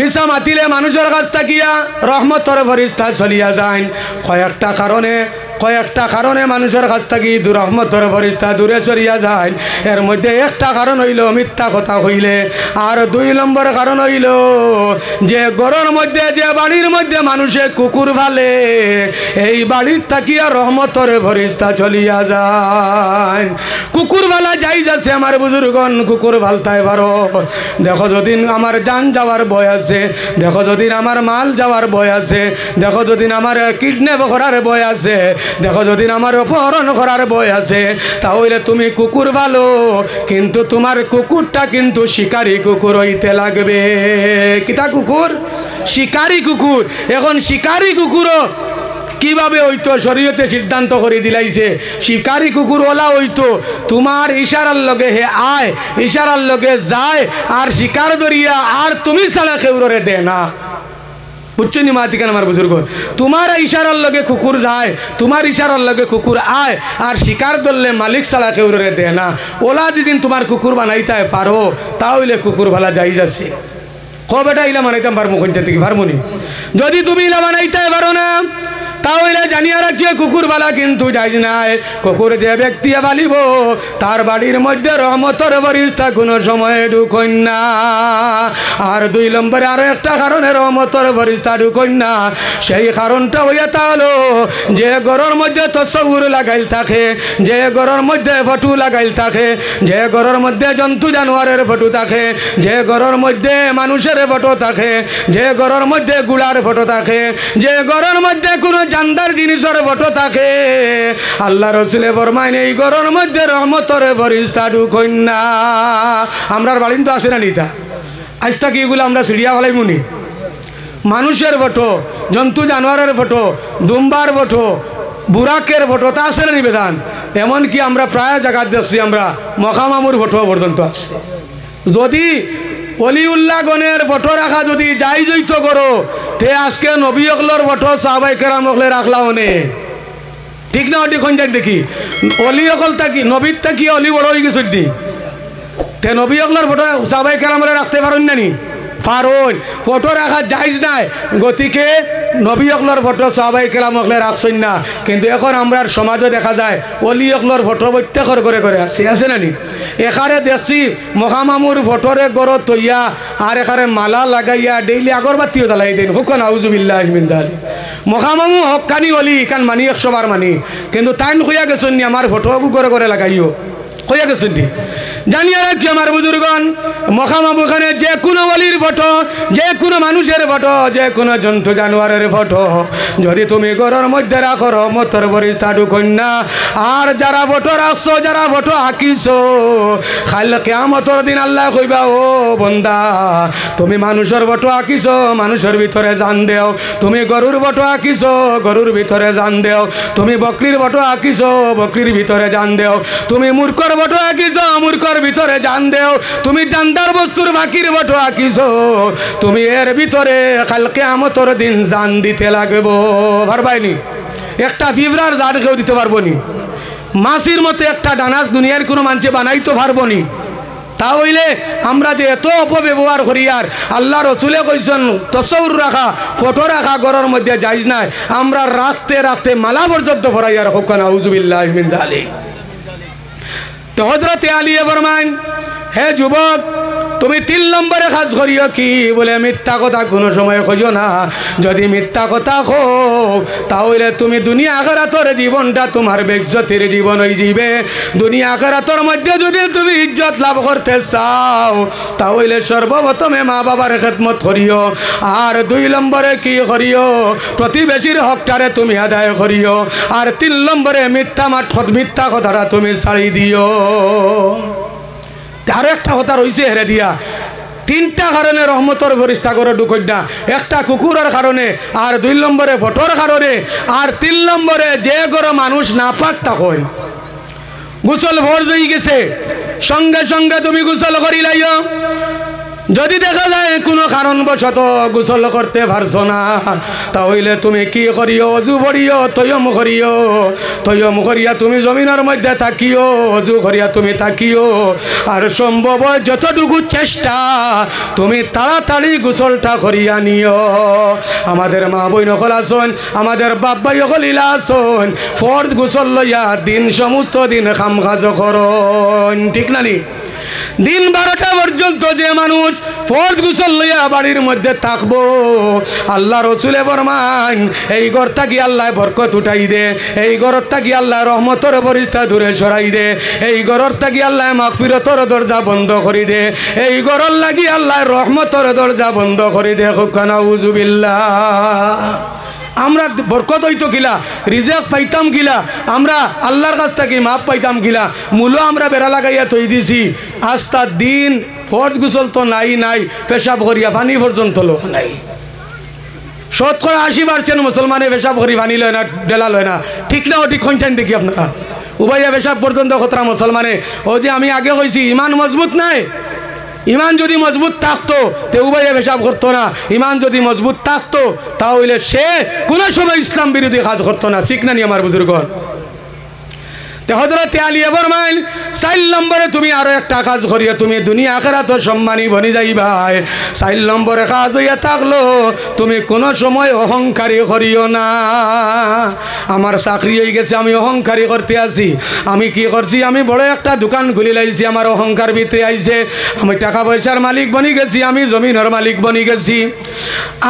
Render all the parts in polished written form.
ইসা মাতিলে মানুষের কাছ থাকিয়া রহমতর ফরিস্তা চলিয়া যায়। কয়েকটা কারণে মানুষের কাছ থাকি দুরহমতর ফরিস্তা দূরে চলিয়া যায়। এর মধ্যে একটা কারণ হইল মিথ্যা কথা হইলে, আর 2 নম্বর কারণ হইল যে ঘরের মধ্যে, যে বাড়ির মধ্যে মানুষে কুকুর ভালে, এই বাড়ির থাকিয়া রহমতর ফরিস্তা চলিয়া যায়। কুকুর ভালা যাই যাচ্ছে আমার বুজুর্গন, কুকুর ভালতাই পারো। দেখো যদি আমার জান যাওয়ার ভয় আছে, দেখো যদি আমার মাল যাওয়ার ভয় আছে, দেখো যদি আমার কিডন্যাপ করার ভয় আছে, দেখো যদি আমার অপহরণ করার ভয় আছে, তাহলে তুমি কুকুর ভালো, কিন্তু তোমার কুকুরটা কিন্তু শিকারী কুকুর হইতে লাগবে। কিতা কুকুর? শিকারী কুকুর। এখন শিকারী কুকুরও কিভাবে হইতো শরীয়তে সিদ্ধান্ত করে দিলাইছে, শিকারী কুকুর ওলা হইতো তোমার ইশারার লগে হে আয়, ইশারার লগে যায়, আর শিকার ধরিয়া আর তুমি ছাড়া কেউরে দে না। বুঝছো নি মাতিকান আমার বুজুর্গ? তোমার ইশারার লগে কুকুর যায়, তোমার ইশারার লগে কুকুর আয়, আর শিকার ধরলে মালিক ছাড়া কেউরে দে না। ওলা যেদিন তোমার কুকুর বানাইতে পারো, তাহলে কুকুর ভালা যাই যাচ্ছে। কবেটা ইলা বানাইতাম পারবো কোনটা থেকে পারবনি? যদি তুমি ইলা বানাইতে পারো না, তাহলে জানিয়া রাখিও কুকুর বালা কিন্তু যাই নাই। কুকুর যে ব্যক্তি বালিব, তার বাড়ির মধ্যে রহমতর ফরিস্তা কোনো সময় ঢুকইন না। আর 2 নম্বরে আরো একটা কারণে রহমতর ফরিস্তা ঢুকইন না, সেই কারণটা হইয়া তাহলো যে ঘরের মধ্যে তসউর লাগাইল থাকে, যে ঘরের মধ্যে ফটো লাগাইল থাকে, যে ঘরের মধ্যে জন্তু জানোয়ারের ফটো থাকে, যে ঘরের মধ্যে মানুষের ফটো থাকে, যে ঘরের মধ্যে গুড়ার ফটো থাকে, যে ঘরের মধ্যে কোনো জানদার জিনিসের ফটো থাকে, আল্লাহ রসুলে ফরমাইন এই ঘরের মধ্যে রহমতর ফরিস্তা ঢুকইন না। আমরার বাড়িন তো আসে না নিতা, আজ থাকি এগুলো আমরা সিরিয়া ফেলাই মুনি। মানুষের ফটো, জন্তু জানোয়ারের ফটো, দুম্বার ফটো, বুরাকের ফটো তা আসে না নিবেদান। এমনকি আমরা প্রায় জায়গা দেখছি আমরা মকামামুর ফটো পর্যন্ত আসছে। যদি অলিউল্লাহ গণের ফটো রাখা যদি যাই জৈত করো, তে আজকে নবী অকলর ফটো সাহাবাই কেরাম অকলে রাখলা অনে, ঠিক না? ওটি যাই দেখি অলি অকল থাকি নবীর থাকি অলি বড় হয়ে গেছিল, তে নবী অকলর ফটো সাহাবাই কেরামরে রাখতে পারেন না নি? পারুন। ফটো রাখা যাইজ নাই, গতিকে নবী অকলর ফটো সাহাবাই কেরাম অকলে রাখছেন না। কিন্তু এখন আমরা সমাজে দেখা যায় অলি অকলর ফটো প্রত্যেকের করে করে আছে না নি? এখানে দেখছি মহামামুর ফটোরে গড়ত থইয়া আর এখানে মালা লাগাইয়া ডেইলি আগরবাতিও জ্বালাই দেন। হুকন আউজুবিল্লাহ মিন জালিক। মহামামু হকানি অলি কান মানি 100 বার মানি, কিন্তু টাইম হইয়া গেছেন নি আমার ফটো করে করে লাগাইও হইয়া গেছেন নি। জানিয়ে রাখি আমার বুজুর্গন, মহামাবুখানে যে কোনো অলির ফটো, যে কোনো মানুষের ফটো, যে কোনো জন্তু জানোয়ারের ফটো যদি তুমি ঘরের মধ্যে রাখো, রহমতর ফরিস্তা ঢুকইন না। আর যারা ফটো রাখছো, যারা ফটো আঁকিছো, কাল কিয়ামতের দিন আল্লাহ কইবা, ও বন্দা তুমি মানুষের ফটো আঁকিছো, মানুষের ভিতরে জান দেও। তুমি গরুর ফটো আঁকিছো, গরুর ভিতরে জান দেও। তুমি বকরির ফটো আঁকিছো, বকরির ভিতরে জান দেও। তুমি মূর্খর ফটো আঁকিছো, মূর্খর ভিতরে জান দেও। তুমি জানদার বস্তুর বাকির ফটো আঁকিছো, তুমি এর ভিতরে কাল কিয়ামতের দিন জান দিতে লাগবো। পারবাইনি? একটা বিবরার দান কেউ দিতে পারবো নি? মাছির মতো একটা ডানাস দুনিয়ার কোনো মানুষে বানাইতে পারবো নি? তাহলে আমরা যে এত অপব্যবহার করি, আর আল্লাহ রসুলে কইছেন তসৌর রাখা, ফটো রাখা ঘরের মধ্যে যাইজ নাই। আমরা রাখতে রাখতে মালা পর্যন্ত ভরাই আর হোক না, আউযুবিল্লাহ মিন জালিক। তো হযরত আলী ফরমান, হে যুবক তুমি 3 নম্বরে কাজ করিও কি? বলে মিথ্যা কথা কোনো সময় কইও না। যদি মিথ্যা কথা কও, তাহলে তুমি দুনিয়া আখিরাতের জীবনটা তোমার বেইজ্জতির জীবন হয়ে যাবে। দুনিয়া আখিরাতের মধ্যে যদি তুমি ইজ্জত লাভ করতে চাও, তাহলে সর্বপ্রথমে মা বাবার খেদমত করিও। আর 2 নম্বরে কি করিও? প্রতিবেশীর হকটারে তুমি আদায় করিও। আর 3 নম্বরে মিথ্যা কথাটা তুমি ছাড়ি দিও। আরো একটা কথা রয়েছে হেরে দিয়া, 3টা কারণে রহমতর ফরিস্তা করে ঢুকই না। একটা কুকুরের কারণে, আর 2 নম্বরে ফটোর কারণে, আর 3 নম্বরে যে করে মানুষ নাপাক থাকয়। গোসল ভর হয়ে গেছে, সঙ্গে সঙ্গে তুমি গোসল করি লাইও। যদি দেখা যায় কোনো কারণবশত গোসল করতে পারছো না, তাহলে তুমি কি করিও? অজু করিও, তৈয়ম করিও। তৈয়ম করিয়া তুমি জমিনের মধ্যে থাকিও, অজু করিয়া তুমি থাকিও। আর সম্ভব যতটুকু চেষ্টা তুমি তাড়াতাড়ি গোসলটা করিয়া নিও। আমাদের মা বইন হল আসন, আমাদের বাপ ভাই হলিলা আসন, ফরজ গোসল লইয়া দিন সমস্ত দিন কাম কাজ করন, ঠিক না নি? দিন 12টা পর্যন্ত যে মানুষ ফরজ গোসল লইয়া বাড়ির মধ্যে থাকবো, আল্লাহ রসুলে ফরমান এই ঘর থাকি আল্লাহ বরকত উঠাই দে, এই ঘর থাকি আল্লাহ রহমতর ফেরেশতা দূরে সরাই দে, এই ঘর থাকি আল্লাহ মাগফিরতর দরজা বন্ধ করে দে, এই ঘরের লাগি আল্লাহ রহমতর দরজা বন্ধ করে দে। নাউজুবিল্লাহ। আমরা বরকত হইতো কিলা, রিজেক পাইতাম কিলা, আমরা আল্লাহর কাছ থেকে মাপ পাইতাম কিলা, মূল্য আমরা বেড়া লাগাইয়া তৈ দিছি। আস্তা দিন ফরজ গোসল তো নাই, পেশাব করিয়া পানি পর্যন্ত লো নাই। 80% মুসলমানে পেশাব করি পানি লয় না, ডেলা লয় না, ঠিক না? ঠিক খঞ্চান দেখি আপনারা উভয়া পেশাব পর্যন্ত খতরা মুসলমানে। ও যে আমি আগে কইছি ইমান মজবুত নাই, ইমান যদি মজবুত থাকতো তে উভয়ে পেশাব করতো না। ইমান যদি মজবুত থাকতো তাহলে সে কোনো সময় ইসলাম বিরোধী কাজ করতো না, ঠিক না নি আমার বুজুর্গণ? হযরত আলী ফরমান 4 নম্বরে তুমি আরো একটা কাজ করিয়া তুমি দুনিয়া আখিরাত সম্মানী বনি যাইবাই। 4 নম্বরে কাজ হইয়া থাকলো তুমি কোনো সময় অহংকারী করিও না। আমার চাকরি হয়ে গেছে, আমি অহংকারী করতে আছি, আমি কি করছি? আমি বড় একটা দোকান খুলি লাইছি, আমার অহংকার ভিতরে আইছে। আমি টাকা পয়সার মালিক বনি গেছি, আমি জমিনের মালিক বনি গেছি,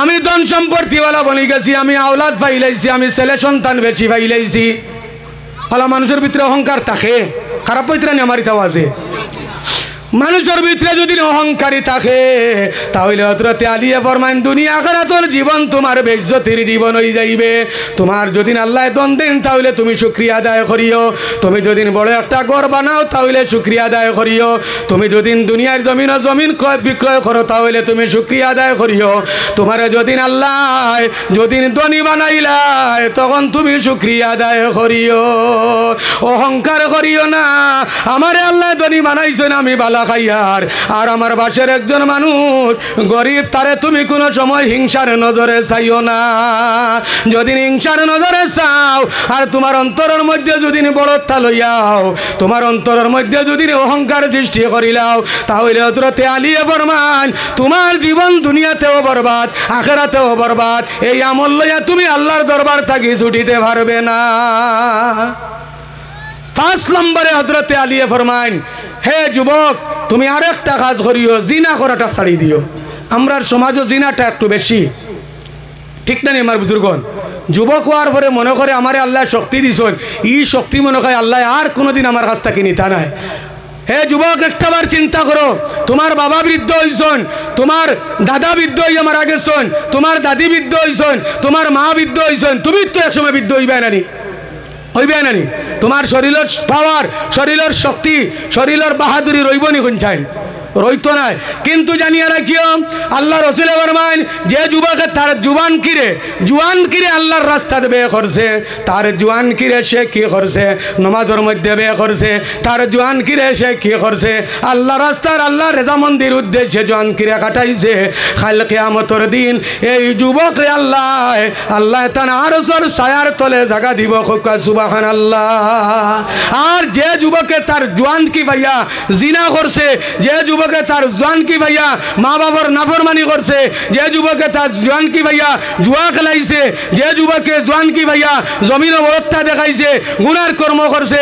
আমি ধন সম্পত্তিওয়ালা বনি গেছি, আমি আওলাদ পাইলাইছি, আমি ছেলে সন্তান বেশি পাইলাইছি। আলা মানুষের ভিতরে অহংকার থাকে, খারাপ পৈত্রা নিয়ে আমার ইতাও আছে। মানুষের ভিতরে যদি অহংকারী থাকে তাহলে হযরত আলী ফরমান দুনিয়া আখিরাতের জীবন তোমার বেইজ্জতির জীবন হয়ে যাইবে। তোমার যদি আল্লাহ দন দেন তাহলে তুমি শুকরিয়া আদায় করিও, তুমি যদি বড় একটা ঘর বানাও তাহলে শুকরিয়া আদায় করিও, তুমি যদি দুনিয়ার জমিন ক্রয় বিক্রয় করো তাহলে তুমি শুকরিয়া আদায় করিও, তোমার যদি আল্লাহ যদি ধনী বানাইলাই তখন তুমি শুকরিয়া আদায় করিও। অহংকার করিও না, আমারে আল্লাহ ধনী বানাইছেন, আমি বালা খাইয়ার, আর আমার বাসের একজন মানুষ গরিব, তারে তুমি কোনো সময় হিংসার নজরে চাইও না। যদি হিংসার নজরে চাও আর তোমার অন্তরের মধ্যে যদি বড়ত্বা লইয়াও, তোমার অন্তরের মধ্যে যদি অহংকার সৃষ্টি করিলাও, তাহলে হযরত আলী ফরমান তোমার জীবন দুনিয়াতেও বরবাদ, আখিরাতেও বরবাদ। এই আমল লইয়া তুমি আল্লাহর দরবার থাকি ছুটিতে পারবে না। 5 নম্বরে হযরত আলী ফরমান হে যুবক তুমি আর একটা কাজ করিও, জিনা করাটা ছাড়ি দিও। আমরার সমাজও জিনাটা একটু বেশি, ঠিক না আমার বুজুর্গণ? যুবক হওয়ার পরে মনে করে আমারে আল্লাহ শক্তি দিছেন, এই শক্তি মনে করে আল্লাহ আর কোনোদিন আমার কাছ থেকে নিতা নাই। হে যুবক একটাবার চিন্তা করো, তোমার বাবা বৃদ্ধ হইছেন, তোমার দাদা বৃদ্ধ হইয়া মারা গেছেন, তোমার দাদি বৃদ্ধ হইছেন, তোমার মা বৃদ্ধ হইছেন, তুমি তো একসময় বৃদ্ধ হইবে নানি, হইবে নানি? তোমার শরীরের পাওয়ার, শরীরের শক্তি, শরীরের বাহাদুরি রইবনি কোন চাই? রইতো নাই। কিন্তু জানিয়ে রাখিও আল্লাহ রসুল ফরমান যে যুবকে তার জুবান কিরে আল্লাহর রাস্তাতে ব্যয় করছে, তার জুয়ান কিরে সে কি করছে? নমাজের মধ্যে ব্যয় করছে। তার জুয়ান কিরে সে কি করছে? আল্লাহ রাস্তার, আল্লাহ রেজামন্দির উদ্দেশ্যে জুয়ান কিরে কাটাইছে। কাল কিয়ামতের দিন এই যুবকরে আল্লাহ তার আরশের ছায়ার তলে জায়গা দিব। সুবহানাল্লাহ। আর যে যুবকে তার জুয়ান কি ভাইয়া জিনা করছে, যে যুবকে তার জোয়ান কি ভাইয়া মা বাবার নাফরমানি করছে, যে যুবকে তার জোয়ান কি ভাইয়া জুয়া খেলাইছে, যে যুবকে জোয়ান কি ভাইয়া জমিনে বড়ত্বা দেখাইছে, গুনার কর্ম করছে,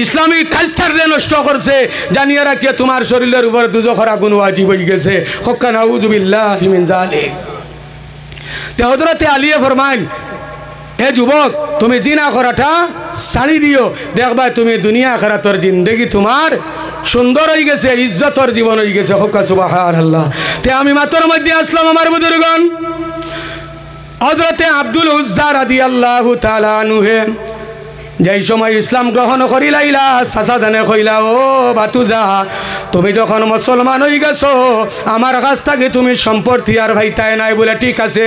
ইসলামিক কালচার নষ্ট করছে, জানিয়ে রাখিয়ে তোমার শরীরের উপর দুজখরা গুণ ওয়াজিব হয়ে গেছে। হক্কা নাউযু বিল্লাহি মিন যালিক। তে হযরত আলী ফরমান হে যুবক তুমি জিনা করাটা ছাড়ি দিও, দেখবা তুমি দুনিয়া আখিরাতের জিন্দেগি তোমার সুন্দর হয়ে গেছে, ইজ্জতর জীবন হয়ে গেছে। হক্কা সুবহানাল্লাহ। তে আমি মাত্র মধ্যে আসলাম আমার বুজুর্গণ, হযরতে আব্দুল উজ্জা রাদিয়াল্লাহু তাআলা আনহু যেই সময় ইসলাম গ্রহণ করিলাইলা, চাচা জানে কইলা ও বাতুজা তুমি যখন মুসলমান হয়ে গেছো আমার কাছ থেকে তুমি সম্পত্তি আর ভাইতাই নাই বলে, ঠিক আছে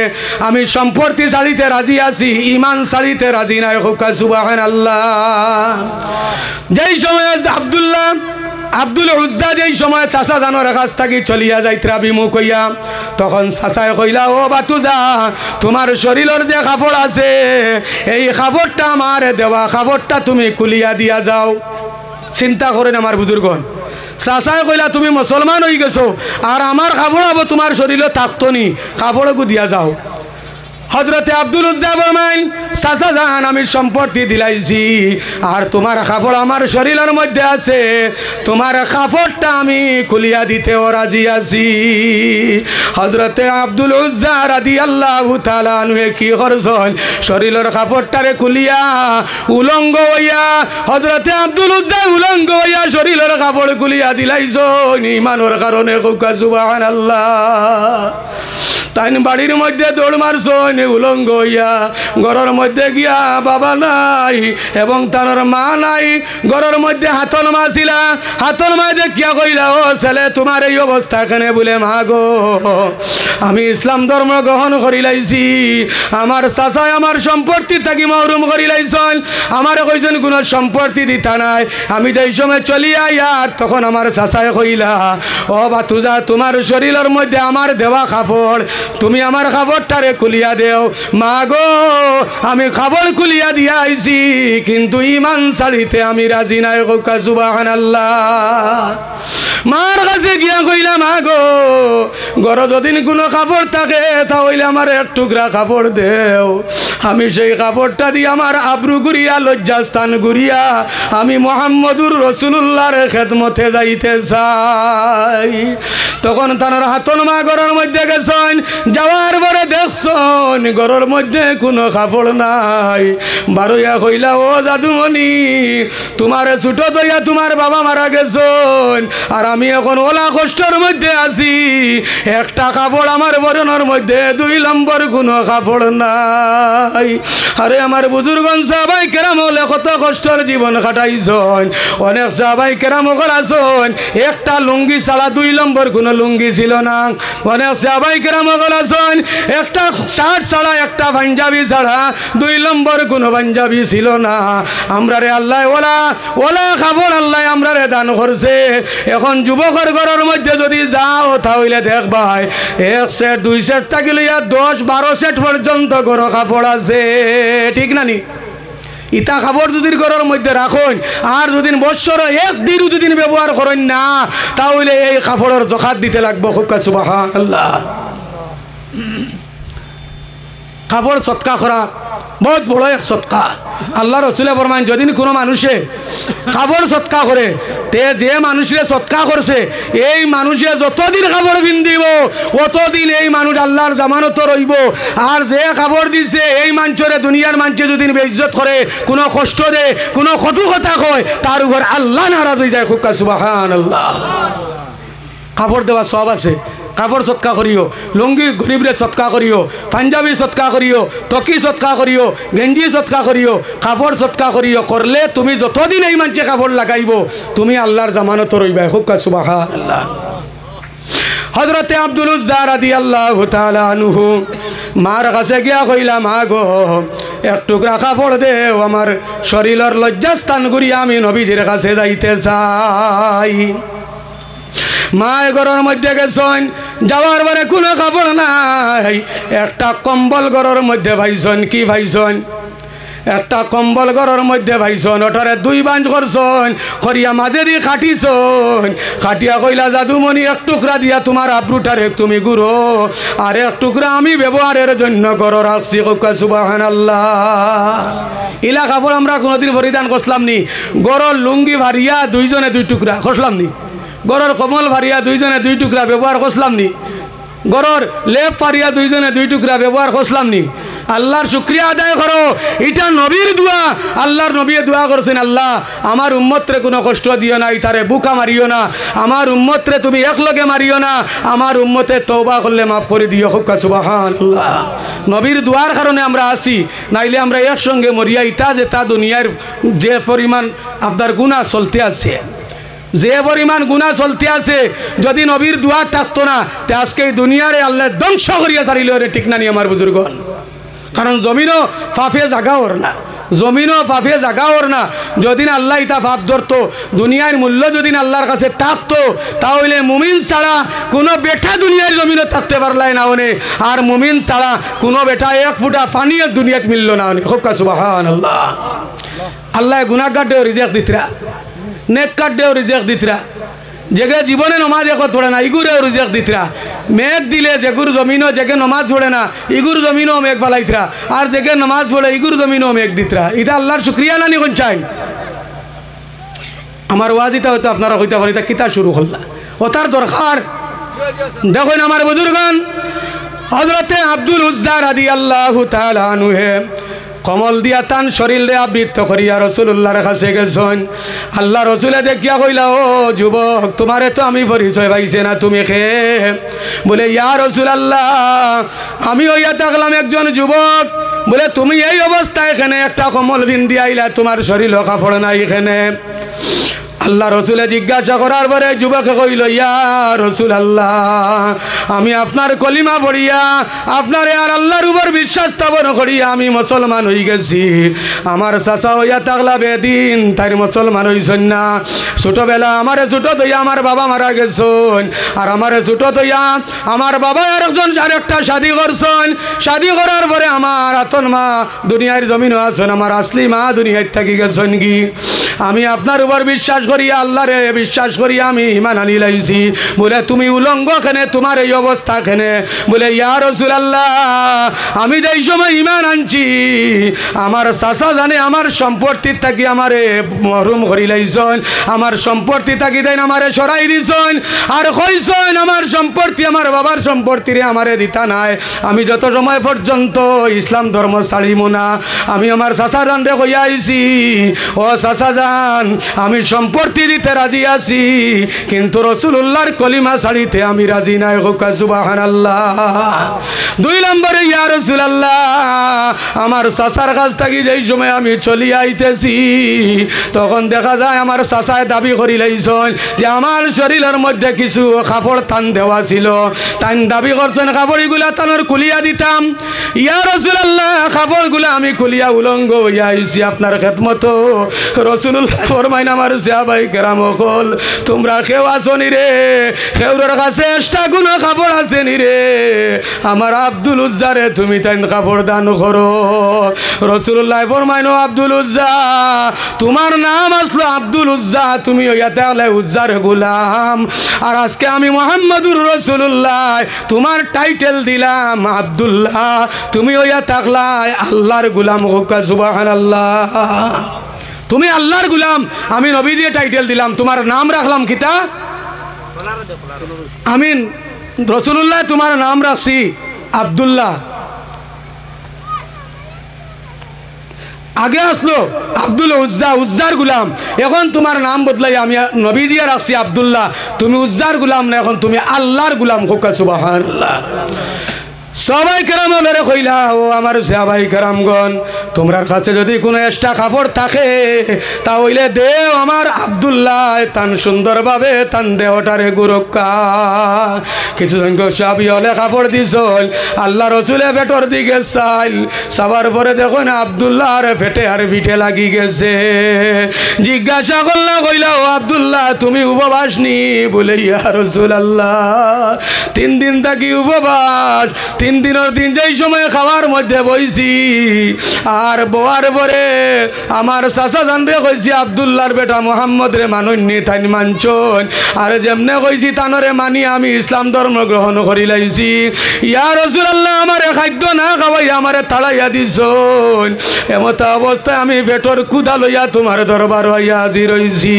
আমি সম্পত্তি ছাড়িতে রাজি আছি, ইমান ছাড়িতে রাজি নাই। হক্কা সুবহানাল্লাহ। যেই সময় আব্দুল্লাহ আব্দুল উজ্জা যেই সময় চাষা জানোর কাছ থাকি চলিয়া যাইত্রা বিমুখ হইয়া, তখন চাচায় কইলা, ও বাতুজা, তোমার শরীরের যে কাপড় আছে এই কাপড়টা আমার দেওয়া কাপড়টা তুমি খুলিয়া দিয়া যাও। চিন্তা করেন আমার বুজুর্গণ, চাচায় কইলা তুমি মুসলমান হয়ে গেছো আর আমার কাপড় হবো তোমার শরীরে থাকতো নি, কাপড়কে দিয়া যাও। হযরতে আব্দুল উজ্জা বলেন, চাচা জান আমি সম্পত্তি দিলাইছি আর তোমার কাপড় আমার শরীরের মধ্যে আছে, তোমার কাপড়টা আমি খুলিয়া দিতেও রাজি আছি। হযরতে আব্দুল উজ্জা রাদিয়াল্লাহু তাআলা আনহু কি করছেন, শরীরের কাপড়টারে খুলিয়া উলঙ্গ হইয়া, হযরতে আব্দুল উজ্জা উলঙ্গ হইয়া শরীরের কাপড় খুলিয়া দিলাইছেন ঈমানের কারণে। সুবহানাল্লাহ। তাই বাড়ির মধ্যে দৌড় মারছেন উলঙ্গ হইয়া, ঘরের মধ্যে গিয়া বাবা নাই এবং তার মা নাই, ঘরের মধ্যে হাতল মা ছিল, হাতল মা দেখিয়া কইলা, ও ছেলে তোমার এই অবস্থা কেন? বলে, মা গো আমি ইসলাম ধর্ম গ্রহণ করি লাইছি, আমার চাচাই আমার সম্পত্তি থাকি মহরুম করি লাইছেন, আমার কইছেন কোনো সম্পত্তি দিতা নাই। আমি যেই সময় চলি আইয়ার তখন আমার চাচাই কইলা, ও বাতুজা তোমার শরীরের মধ্যে আমার দেওয়া কাপড় তুমি আমার কাপড়টারে খুলিয়া দেও। মা গো আমি কাপড় খুলিয়া দিয়া আইছি কিন্তু ঈমান ছাড়িতে আমি রাজি নাই। সুবহানাল্লাহ। মার কাছে গিয়া কইলা, মা গো ঘরে যদি কোনো কাপড় থাকে তাহলে আমার এক টুকরা কাপড় দেও, আমি সেই কাপড়টা দিয়ে আমার আব্রু ঘুরিয়া লজ্জাস্থান ঘুরিয়া আমি মুহাম্মদুর রাসূলুল্লাহর খেদমতে যাইতে চাই। তখন তার হাতন মা ঘরের মধ্যে গেছেন, যাওয়ার পরে দেখছেন ঘরের মধ্যে কোনো কাপড় নাই। বারুইয়া কইলা, ও জাদুমণি তোমার ছোট দইয়া তোমার বাবা মারা গেছেন আর আমি এখন ওলা কষ্টের মধ্যে আছি, একটা কাপড় আমার বরণের মধ্যে 2 নম্বর কোনো কাপড় নাই। আরে আমার বুজুর্গন সাহাবাই কেরাম হলে কত কষ্টের জীবন কাটাইছেন, অনেক সাহাবাই কেরাম আছেন একটা লুঙ্গি ছাড়া 2 নম্বর কোনো লুঙ্গি ছিল না, অনেক সাহাবাই কেরাম আছেন একটা শার্ট ছাড়া একটা পাঞ্জাবি ছাড়া 2 নম্বর কোনো পাঞ্জাবি ছিল না। আমরা রে আল্লাহ ওলা ওলা কাপড় আল্লাহ আমরা রে দান করছে। এখন যুবকের ঘরের মধ্যে যদি যাও তাহলে দেখবাই 1 সেট 2 সেট থাকি লইয়া 10-12 সেট পর্যন্ত ঘর কাপড় আছে, ঠিক না নি? ইটা কাপড় যদি ঘরের মধ্যে রাখুন আর যদি বৎসর 1 দিনও যদি ব্যবহার করেন না তাহলে এই কাপড়ের জখাত দিতে লাগবে। সুবহানাল্লাহ। কাপড় সৎকা করা বহুত বড় এক সৎকা। আল্লাহ রসুলে ফরমান যদি কোনো মানুষে কাপড় সৎকা করে তে যে মানুষের সৎকা করছে এই মানুষে যতদিন কাপড় পিন্ধিব অতদিন এই মানুষ আল্লাহর জামানত রইব। আর যে কাপড় দিছে এই মানুষরে দুনিয়ার মানুষে যদি বেইজ্জত করে, কোনো কষ্ট দেয়, কোনো কটু কথা কয়, তার উপর আল্লাহ নারাজ হয়ে যায়। খুব সুবহানাল্লাহ। কাপড় দেওয়া সব আছে, কাপড় সৎকা করিও, লুঙ্গি গরিবরে সৎকা করিও, পাঞ্জাবি সৎকা করিও, তকি সৎকা করিও, গেঞ্জি সৎকা করিও, কাপড় সৎকা করিও। করলে তুমি যতদিন এই মানুষে কাপড় লাগাইব তুমি আল্লাহর জামানত রইবা। খুব সুবহানাল্লাহ। হযরতে আব্দুল উজ্জা রাদিয়াল্লাহু তাআলা আনহু মার কাছে গিয়া কইলা, মা গো এক টুকরা কাপড় দেও, আমার শরীরের লজ্জাস্থান ঘুরিয়া আমি নবীজির কাছে যাইতে চাই। মা ঘরের মধ্যে গেছেন, যাওয়ার পরে কোনো কাপড় নাই, একটা কম্বল ঘরের মধ্যে ভাইছেন। কি ভাইছেন? একটা কম্বল ঘরের মধ্যে ভাইছেন, ওটারে 2 বাঞ্চ করছেন, করিয়া মাঝে দিয়ে খাটিছেন। খাটিয়া কইলা, জাদুমণি এক টুকরা দিয়া তোমার আব্রুটারে তুমি গুরো আর এক টুকরা আমি ব্যবহারের জন্য ঘর রাখছি। সুবহানাল্লাহ। ইলা কাপড় আমরা কোনোদিন পরিধান করলাম নি? গরর লুঙ্গি ভারিয়া 2 জনে 2 টুকরা করলাম নি? গরর কমল ভারিয়া 2 জনে 2 টুকরা ব্যবহার করলাম নি? গরর লেপ পারিয়া 2 জনে 2 টুকরা ব্যবহার করলাম নি? আল্লাহর শুকরিয়া আদায় করো, এটা নবীর দোয়া। আল্লাহর নবী দোয়া করছেন, আল্লাহ আমার উম্মতরে কোনো কষ্ট দিও না, ইতারে বুকা মারিও না, আমার উম্মতরে তুমি একলগে মারিও না, আমার উম্মতে তওবা করলে মাফ করে দিও। সুবহানাল্লাহ। নবীর দোয়ার কারণে আমরা আছি, নাইলে আমরা একসঙ্গে মরিয়া ইতা যে তা দুনিয়ার যে পরিমাণ আপনার গুনাহ চলতে আছে, যে পরিমাণ গুনাহ চলতে আছে, যদি নবীর দোয়া থাকতো না তে আজকে এই দুনিয়ারে আল্লাহ ধ্বংস করিয়া ছাড়িল রে। ঠিক না নি আমার বুজুর্গণ? কারণ জমিনও পাপে জাগা ওর না, জমিনও পাপে জাগাওর না। যদিন আল্লাহ ইতা পাপ ধরতো, দুনিয়ার মূল্য যদিন আল্লাহর কাছে থাকতো, তাহলে মুমিন ছাড়া কোনো বেটা দুনিয়ার জমিনে থাকতে পারলাই না অনে। আর মুমিন ছাড়া কোনো বেটা এক ফুটা পানিও দুনিয়াত মিলল না অনে। হোক্কা সুবহানাল্লাহ। আল্লাহ গুনাহগারদেরও রিজেক্ট দিতরা, নেককারদেরও রিজেক্ট দিতরা। যেগে জীবনে নমাজ এখন পড়ে না, ইগুরেও রিজেক্ট দিতরা। মেঘ দিলে যেগুর জমিনও যেগে নমাজ পড়ে না, ইগুর জমিনও মেঘ বালাইতরা। আর যেগে নমাজ পড়ে ইগুর জমিনও মেঘ দিতরা। এটা আল্লাহর শুক্রিয়া নানি কোন চাই। আমার ওয়াজিতা হয়তো আপনারা হইতে পারে তা কিতা শুরু করলা, ও তার দরকার। দেখুন আমার বুজুর্গান, হযরতে আব্দুল উজ্জা রাদিয়াল্লাহু তাআলা আনহু কমল দিয়া তান শরীরে আবৃত্ত করিয়া রসুল্লাহর কাছে গেছেন। আল্লাহ রসুলে দেখিয়া কইলা, ও যুবক, তোমারে তো আমি পরিচয় পাইছে না, তুমি খে? বলে, ইয়া রাসূলুল্লাহ, আমি হইয়া থাকলাম একজন যুবক। বলে, তুমি এই অবস্থায় এখানে একটা কমল বিন্দি আইলা, তোমার শরীর কাপড় নাই এখানে? আল্লাহ রসুলে জিজ্ঞাসা করার পরে যুবকে কইল, ইয়া রাসূলুল্লাহ, আমি আপনার কলিমা পড়িয়া আপনারে আর আল্লাহর উপর বিশ্বাস স্থাপন করিয়া আমি মুসলমান হয়ে গেছি। আমার চাচা হইয়া থাকলা বেদিন, তাই মুসলমান হইছেন না। ছোটবেলা আমারে ছোট হইয়া আমার বাবা মারা গেছেন, আর আমারে ছোট হইয়া আমার বাবা আরেকটা শাদি করছেন। শাদি করার পরে আমার আতন মা দুনিয়ার জমিন আছেন, আমার আসলি মা দুনিয়ায় থাকি গেছেন কি। আমি আপনার উপর বিশ্বাস করিয়া আল্লাহরে বিশ্বাস করিয়া আমি ঈমান আনি লাইছি। বলে, তুমি উলঙ্গ কেনে, তোমার এই অবস্থা কেনে? বলে, ইয়া রাসূলুল্লাহ, আমি যেই সময় ঈমান আনছি আমার চাচা জানে আমার সম্পত্তির থাকি আমারে মহরুম করি লাইছেন, আমার সম্পত্তি থাকি দেন আমারে সরাই দিছেন, আর কইছেন আমার সম্পত্তি আমার বাবার সম্পত্তিরে আমারে দিতা নাই। আমি যত সময় পর্যন্ত ইসলাম ধর্ম ছাড়িব না, আমি আমার চাচা জানরে কইয়া আইছি, ও চাচা জান, আমি সম্পত্তি দিতে রাজি আছি, কিন্তু রাসূলুল্লাহর কলিমা ছাড়িতে আমি রাজি নাই। হোক সুবহানাল্লাহ। 2 নম্বরে, ইয়া রাসূলুল্লাহ, আমার চাচার কাছ থেকে যেই সময় আমি চলিয়া আইতেছি, তখন দেখা যায় আমার চাচায় দাবি করি লাইছেন যে আমার শরীরের মধ্যে কিছু কাপড় টান দেওয়া ছিল। তাই দাবি করছেন কাপড়গুলা তানোর খুলিয়া দিতাম। ইয়া রাসূলুল্লাহ, কাপড়গুলা আমি খুলিয়া উলঙ্গ হইয়া আইছি আপনার খেদমত। রাসূলুল্লাহ ফরমাইন, আমার সাহাবায়ে কেরাম কল, তোমরা কেউ আছো নি রে? কেউর কাছে এক্সট্রা কোনো কাপড় আছে নি রে? আমার আব্দুল উজ্জারে তুমি তাই কাপড় দান করো। রাসূলুল্লাহ ফরমাইন, আব্দুল উজ্জা, তোমার নাম আসলো আব্দুল উজ্জা, তুমি হইয়াতে হলে উজ্জার গোলাম। আর আজকে আমি মুহাম্মদুর রাসূলুল্লাহ, তোমার টাইটেল দিলাম আব্দুল্লাহ, তুমি হইয়া থাকলা আল্লাহর গোলাম। হোক সুবহানাল্লাহ। তুমি আল্লাহর গোলাম, আমি নবী দিয়ে টাইটেল দিলাম, তোমার নাম রাখলাম কিতা? আমিন। রাসূলুল্লাহ তোমার নাম রাখছি আব্দুল্লাহ। আগে আসলো আব্দুল উজ্জা, উজ্জার গুলাম। এখন তোমার নাম বদলাই আমি নবী দিয়ে রাখছি আব্দুল্লাহ, তুমি উজ্জার গুলাম না, এখন তুমি আল্লাহর গুলাম। হোক সুবহানাল্লাহ। সবাই কেরাম বলে কইলা, ও আমার সাহাবাই কেরামগণ, তোমার কাছে যদি কোনো এক্সট্রা কাপড় থাকে তা হইলে দেও আমার আব্দুল্লাহ তান সুন্দরভাবে তান দেহটারে গুরক্কা। কিছু সংখ্যক সাহাবী হলে কাপড় দিছল, আল্লাহ রসুলে পেটর দিকে চাইল, সবার পরে দেখুন আব্দুল্লাহর পেটে আর পিঠে লাগি গেছে। জিজ্ঞাসা করলা, কইলা, ও আব্দুল্লাহ তুমি উপবাস নি? বলে, ইয়া রাসূলুল্লাহ, 3 দিন থাকি উপবাস। 3 দিনের দিন যেই সময় খাওয়ার মধ্যে বইছি, আর বোয়ার পরে আমার চাচা জানরে কইছি আব্দুল্লাহর বেটা মোহাম্মদ রে মানুননি, তাই মানছন। আর যেমনে কইছি তানরে মানি আমি ইসলাম ধর্ম গ্রহণ করি লাইছি। ইয়া রাসূলুল্লাহ, আমারে খাদ্য না খাওয়াই আমারে তাড়াইয়া দিছন। এমত অবস্থায় আমি পেটর ক্ষুধা লইয়া তোমার দরবার হইয়া হাজির হইছি।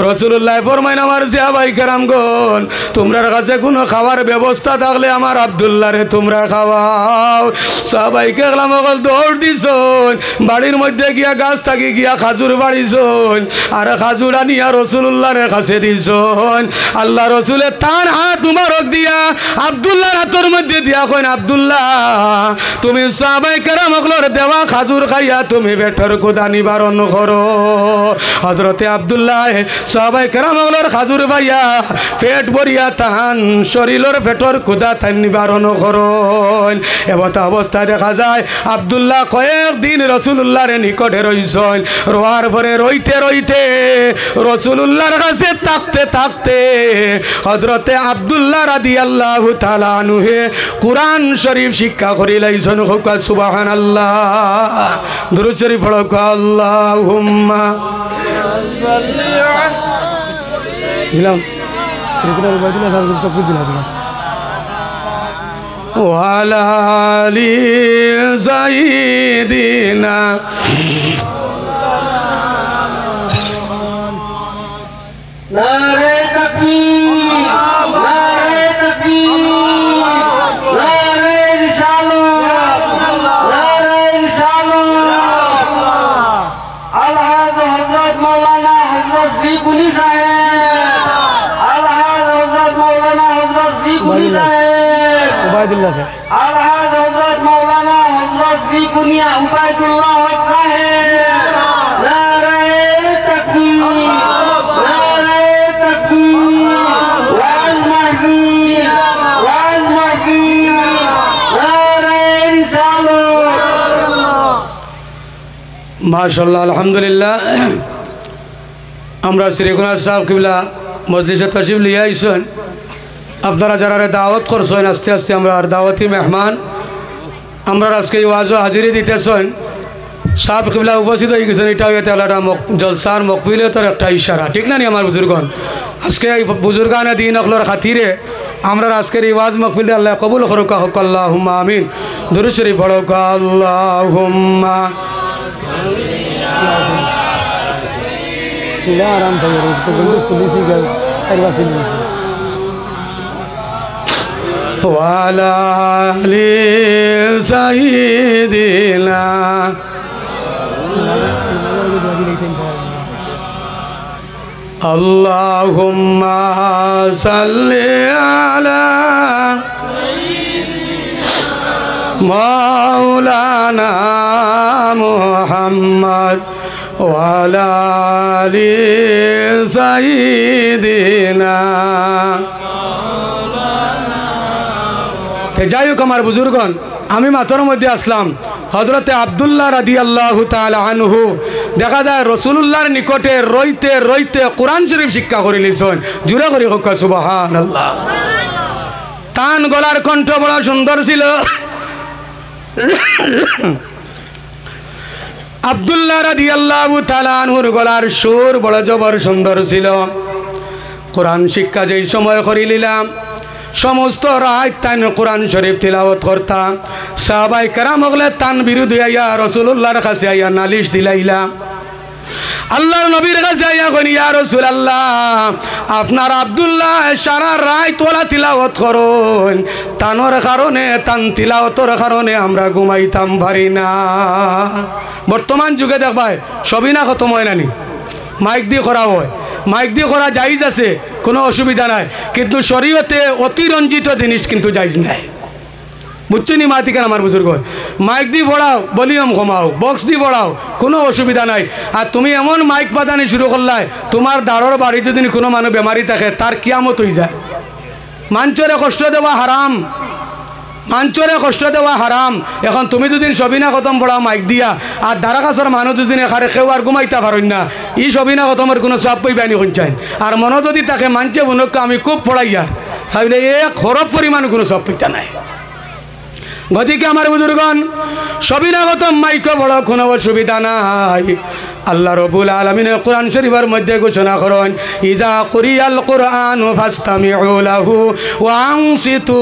রাসূলুল্লাহ ফরমাইন, আমার সাহাবায়ে কেরামগণ, তোমরার কাছে কোনো খাওয়ার ব্যবস্থা থাকলে আমার আব্দুল্লাহ রে তোমরা খাওয়াও। সাহাবায়ে কেরাম সকল দৌড় দিছন, বাড়ির মধ্যে গিয়া গাছ থাকি গিয়া খাজুর বাড়িছন, আর খাজুর আনিয়া রাসূলুল্লাহর কাছে দিছন। আল্লাহ রসুলে তার হাত মুবারক দিয়া আব্দুল্লাহর হাতের মধ্যে দিয়া কইন, আব্দুল্লাহ আব্দুল্লাহ তুমি সাহাবায়ে কেরামগুলোর দেওয়া খাজুর খাইয়া তুমি পেটের ক্ষুধা নিবারণ করো। হযরতে আব্দুল্লাহ সাহাবায়ে কেরামগুলোর খাজুর ভাইয়া পেট ভরিয়া তাহান শরীরের পেটের ক্ষুধা তাই নিবারণ করো। এমত অবস্থায় দেখা যায় আব্দুল্লাহ কয়েকদিন রাসূলুল্লাহর নিকটে রইছেন। রোয়ার পরে রইতে রইতে রাসূলুল্লাহর কাছে থাকতে থাকতে হযরতে আব্দুল্লাহ রাদিয়াল্লাহু তাআলা আনহু কুরআন শরীফ শিক্ষা করিলাইছেন। হোক সুবহানাল্লাহ। দুরূদ শরীফ পড়ো। আল্লাহুম্মা দিলাম ওয়ালা আলি সাইয়্যিদিনা নারে তাকবীর, নারে তাকবীর, নারে রিসালাত, নারে রিসালাত। আলহাজ হযরত মাওলানা হযরত শ্রীকুলি সাহেব, আলহাজ হযরত মাওলানা হযরত শ্রীকুলি সাহেব, উবাইদুল্লাহ সাহেব, আলহাজ হযরত মাওলানা হযরত শ্রীকুলি উবাইদুল্লাহ সাহেব। নারে তাকবীর, মাশাআল্লাহ, আলহামদুলিল্লাহ। আমরা শ্রীকুনাথ সাহেব কিবলা মজলিসে তশরিফ লিয়ে আইসেন। আপনারা যারা দাওয়াত করছেন, আস্তে আস্তে আমরা দাওয়াতি মেহমান আমরা আজকে ওয়াজও হাজিরি দিতেছেন। সাহেব কিবলা উপস্থিত হয়ে গেছেন। এটাও এতে আলাদা জলসার মকফিলতর একটা ইশারা, ঠিক না নি আমার বুজুর্গন? আজকে এই বুজুর্গানে দিন অকলর খাতিরে আমরা আজকের এই ওয়াজ মকফিল আল্লাহ কবুল করুক। হক আল্লাহুম্মা আমিন। দুরূদ শরীফ পড়ো। আল্লাহুম্মা আরাম থাকে ওয়ালা আলি সাইয়্যিদিনা আল্লাহুম্মা সাল্লি আলা মাওলানা মুহাম্মদ ওয়ালা আলি সাইয়্যিদিনা। যাই হোক আমার বুজুর্গন, আমি মাথার মধ্যে আসলাম হযরতে আব্দুল্লাহ রাদিয়াল্লাহু তাআলা আনহু দেখা যায় রাসূলুল্লাহর নিকটে রইতে রইতে কোরআন শরীফ শিক্ষা করে লিছেন। জুড়ে করি হোক সুবহানাল্লাহ। তান গলার কণ্ঠ বড় সুন্দর ছিল। আব্দুল্লাহ রাদিয়াল্লাহু তাআলা আনহুর গলার সুর বড় জবর সুন্দর ছিল। কোরআন শিক্ষা যেই সময় করিলাম সমস্ত রাত তান কোরআন শরীফ তিলাওয়াত করতাম। সাহাবায়ে কেরাম হলে তান বিরুদ্ধে আইয়া রাসূলুল্লাহর কাছে আইয়া নালিশ দিলাইলা। আল্লাহর নবীর কাছে আইয়া কই ইয়া রাসূলুল্লাহ আপনার আব্দুল্লাহ সারা রাত ওলা তিলাওয়াত করুন, তানোর কারণে তান তিলাওয়াতের কারণে আমরা ঘুমাইতাম পারি না। বর্তমান যুগে দেখবাই সবই না খতম হয় নানি, মাইক দিয়ে করা হয়, মাইক দিয়ে করা জায়েজ আছে, কোনো অসুবিধা নাই, কিন্তু শরীয়তে অতিরঞ্জিত জিনিস কিন্তু জায়েজ নাই। বুঝছো নি মাতি কেন আমার বুজুর্গ? মাইক দিয়ে পড়াও, ভলিউম কমাও, বক্স দিয়ে পড়াও, কোনো অসুবিধা নাই। আর তুমি এমন মাইক বাজানি শুরু করলাই তোমার দাঁড়র বাড়ি যদি কোনো মানুষ বেমারি থাকে তার কিয়ামত হয়ে যায়। মাঞ্চরে কষ্ট দেওয়া হারাম, মাঞ্চরে কষ্ট দেওয়া হারাম। এখন তুমি যদি সবিনা খতম পড়াও মাইক দিয়া আর ধারা কাছার মানুষ যদি এখানে কেউ আর ঘুমাইতে পারেন না, ই সবিনা খতমের কোনো চাপ পাইবানি শুনছেন। আর মনে যদি তাকে মানছে মনক আমি খুব পড়াইয়া তাহলে এ খরব পরিমাণ কোনো চাপ পাইতা নাই। গতিকে আমার বুজুর্গন সবিনা খতম মাইক বড় কোনো অসুবিধা নাই। আল্লাহ রব্বুল আলামিন কোরআন শরীফের মধ্যে ঘোষণা করেন ইজা কুরিয়াল কুরআনু ফাসতামিউ লাহু ওয়া আনসিতু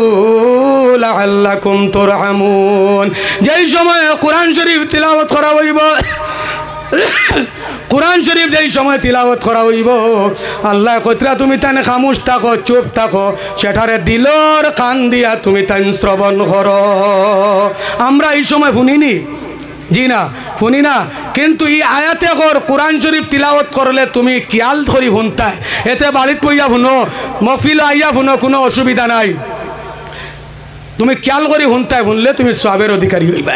লাআল্লাকুম তুরহামুন। যেই সময় কোরআন শরীফ তিলাওয়াত করা হইব, কোরআন শরীফ যেই সময় তিলাওয়াত করা হইব আল্লাহ কতরা তুমি তানে খামোশ থাকো, চুপ থাকো, সেটারে দিলর কান দিয়া তুমি তান শ্রবণ করো। আমরা এই সময় শুনিনি, জি না শুনি না, কিন্তু এই আয়াতে কর কোরআন শরীফ তিলাওয়াত করলে তুমি খেয়াল করি শুনতায়, এতে বাড়িত পইয়া শুনো, মফিল আইয়া শুনো, কোনো অসুবিধা নাই। তুমি খেয়াল করে শুনলে তুমি সবের অধিকারী হইবা।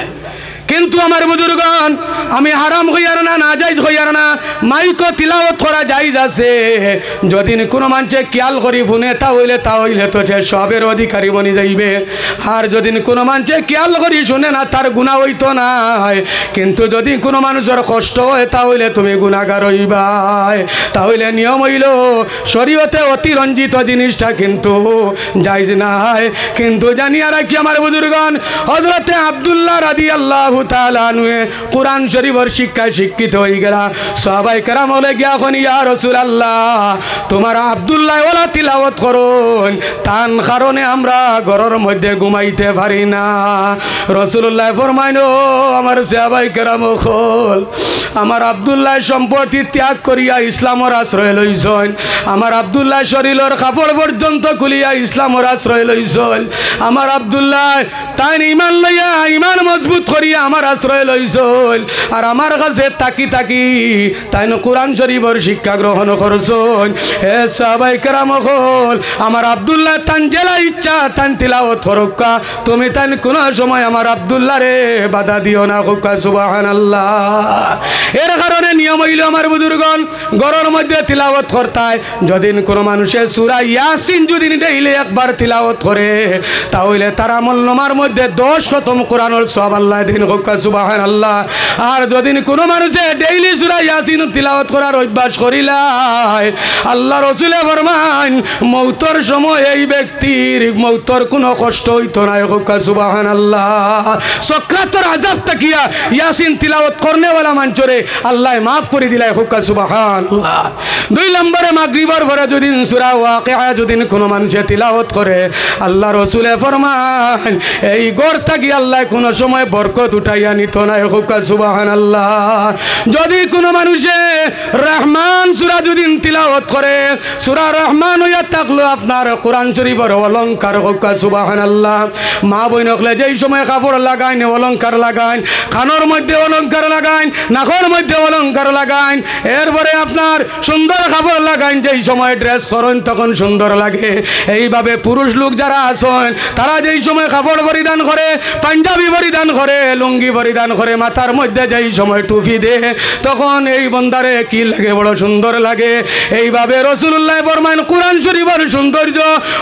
কিন্তু আমার বুজুর্গণ, আমি হারাম হইয়ার না, নাজাইজ হইয়ার না, মাইক তিলাওয়াত করা যাইজ আছে। যদি কোনো মানুষে খেয়াল করি শুনে তাহলে তো সে সবের অধিকারী বনি যাইবে। আর যদি কোনো মানুষে খেয়াল করি শুনে না, তার গুনাহ হইতো না। কিন্তু যদি কোনো মানুষের কষ্ট হয় তাহলে তুমি গুনাহগার হইবাই। তাহলে নিয়ম হইল শরীয়তে অতিরঞ্জিত জিনিসটা কিন্তু যাইজ নাই। কিন্তু জানিয়া রাখি আমার বুজুর্গণ, হযরতে আব্দুল্লাহ রাদিয়াল্লাহু তাআলা আনহু কুরআন শরীফের শিক্ষায় শিক্ষিত হয়ে গেলা। সাহাবায়ে কেরাম বলে গিয়া এখন, ইয়া রাসূলুল্লাহ, তোমার আব্দুল্লাহ ওলা তিলাওয়াত করুন, তার কারণে আমরা ঘরের মধ্যে ঘুমাইতে পারি না। রাসূলুল্লাহ ফরমাইলো, আমার সাহাবায়ে কেরাম হল, আমার আব্দুল্লাহ সম্পত্তি ত্যাগ করিয়া ইসলামের আশ্রয় লইছেন। আমার আব্দুল্লাহ শরীরের কাপড় পর্যন্ত খুলিয়া ইসলামের আশ্রয় লইছেন। আমার আব্দুল্লাহ তাই ইমান লইয়া, ইমান মজবুত করিয়া আমার আশ্রয় লইছেন। আর আমার কাছে তাকি তাকি তাই কোরআন শরীফের শিক্ষা গ্রহণ করছেন। হে সাহাবায়ে কেরাম হল, আমার আব্দুল্লাহ তান জেলা ইচ্ছা তান তিলাওয়াত করুকা, তুমি তান কোন সময় আমার আব্দুল্লাহ রে বাধা দিও না। হুকা সুবহানাল্লাহ। এর কারণে নিয়ম হইল আমার বুজুর্গণ, ঘরের মধ্যে তিলাওয়াত করতায়। যদি কোনো মানুষের সূরা ইয়াসিন যদি ডেইলি একবার তিলাওয়াত করে, তাহলে তার আমলনামার মধ্যে 10 খতম কোরআনের সওয়াব আল্লাহ দিন। হুকা সুবহানাল্লাহ। আর যদি কোনো মানুষে ডেইলি সূরা ইয়াসিন তিলাওয়াত করার অভ্যাস করিলায়, আল্লাহ রাসূলে ফরমান মৌতের সময় এই ব্যক্তির মৌতের কোনো কষ্ট হইতো না। হুকা সুবহানাল্লাহ। সক্রাতের আযাব তাকিয়া ইয়াসিন তিলাওয়াত করনেওয়ালা মানুষরে আল্লাহ মাফ করে দিলায়। হুকা সুবহানাল্লাহ। 2 নম্বরে মাগরিবের পরে যদি সূরা ওয়াকিয়া যদি কোনো মানুষে তিলাওয়াত করে, আল্লাহ রাসূলে ফরমান এই ঘর থেকে আল্লাহ কোনো সময় বরকত উঠাইয়া নিত না। হুকা সুবহানাল্লাহ। যদি কোনো মানুষে রহমান সূরা যদি তিলাওয়াত করে, সূরা রহমান হইয়া থাকলো আপনার কোরআন শরীফের অলংকার। হুকা সুবহানাল্লাহ। মা বোন হলে যেই সময় কাপড় লাগাইন অলংকার লাগাইন, কানের মধ্যে অলংকার লাগাইন, নাকের মধ্যে অলংকার লাগাইন, এরপরে আপনার সুন্দর কাপড় লাগাইন, যেই সময় ড্রেস করেন তখন সুন্দর লাগে। এইভাবে পুরুষ লোক যারা আছেন তারা যেই সময় কাপড় পরিধান করে, পাঞ্জাবি পরিধান করে, লুঙ্গি পরিধান করে, মাথার মধ্যে যেই সময় টুপি দে, তখন এই বন্দারে কি লাগে, বড় সুন্দর লাগে। এইভাবে রাসূলুল্লাহ ফরমান কোরআন শরীফের সৌন্দর্য,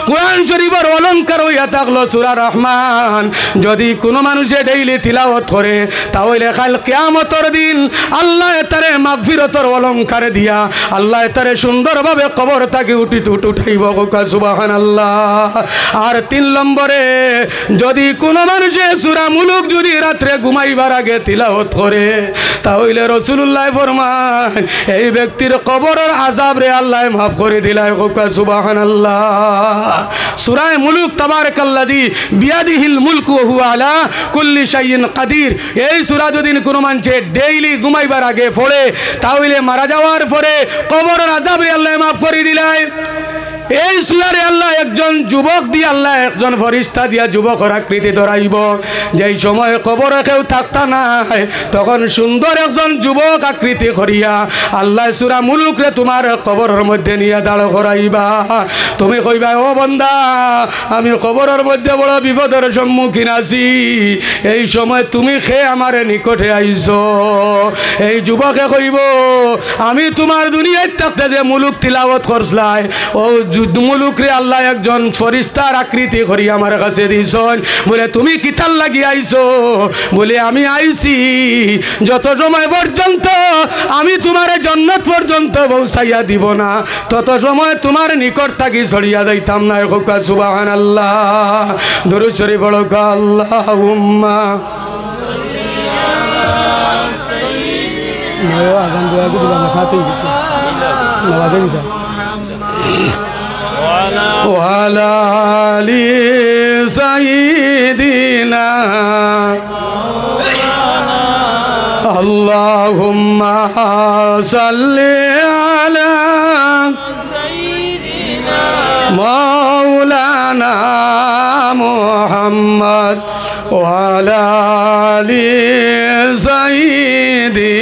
কোরআন শরীফের অলংকার হইয়া থাকলো সূরা রহমান। যদি কোনো মানুষে ডেইলি তিলাওয়াত করে, তাহলে কাল কিয়ামতের দিন আল্লাহ তারে মাগফিরতের অলংকার দিয়া আল্লাহ তারে সুন্দরভাবে কবর থেকে উঠাইব। হুকা সুবহানাল্লাহ। আর 3 নম্বরে যদি কোনো মানুষে সূরা মুলুক যদি রাত্রে ঘুমাইবার আগে তিলাওয়াত করে, তাহলে রাসূলুল্লাহ ফরমান এই ব্যক্তির কবরের আযাব রে আল্লাহ মাফ করে দিলায়। হুকা সুবহানাল্লাহ। সূরা মুলুক তাবারাকাল্লাযী বিয়াদিহিল মুলকু ওয়া হুয়া আলা কুল্লি শাইইন কাদির, এই সূরা যদি কোনো মানুষে ডেইলি ঘুমাইবার আগে পড়ে, তাহলে মারা যাওয়ার পরে কবরের আযাব রে আল্লাহ মাফ করে দিলায়। এই সূরারে আল্লাহ একজন যুবক দিয়ে, আল্লাহ একজন ফেরেশতা দিয়া যুবকের আকৃতি ধরাইব। যেই সময় কবরে কেউ থাকতা নাই, তখন সুন্দর একজন যুবক আকৃতি করিয়া আল্লাহ সূরা মুলুকরে তোমার কবরের মধ্যে নিয়ে দাঁড় করাইবা। তুমি কইবা, ও বান্দা, আমি কবরের মধ্যে বড় বিপদের সম্মুখীন আছি, এই সময় তুমি খেয়ে আমার নিকটে আইছো। এই যুবকে কইব, আমি তোমার দুনিয়ায় থাকতে যে মুলুক তিলাওয়াত করছলাই, ও মুলুকরে আল্লাহ একজন ফেরেশতার আকৃতি করি আমার কাছে দিয়েছেন। বলে তুমি কিতাল লাগি আইছো? বলে আমি আইছি যত সময় পর্যন্ত আমি তোমার জান্নাত পর্যন্ত পৌঁছাইয়া দিব না, তত সময় তোমার নিকট থাকি ছড়িয়া যাইতাম না। হুকা সুবহানাল্লাহ। দরুদ শরীফ পড়ো। আল্লাহুম্মা আগান দোয়া কি দিবা খাতেই দিছে নওয়াজে দিতা ওয়ালা আলি সাইয়্যিদিনা আল্লাহুম্মা সাল্লি আলা সাইয়্যিদিনা মাওলানা মুহাম্মদ ওয়ালা আলি সাইয়্যিদিনা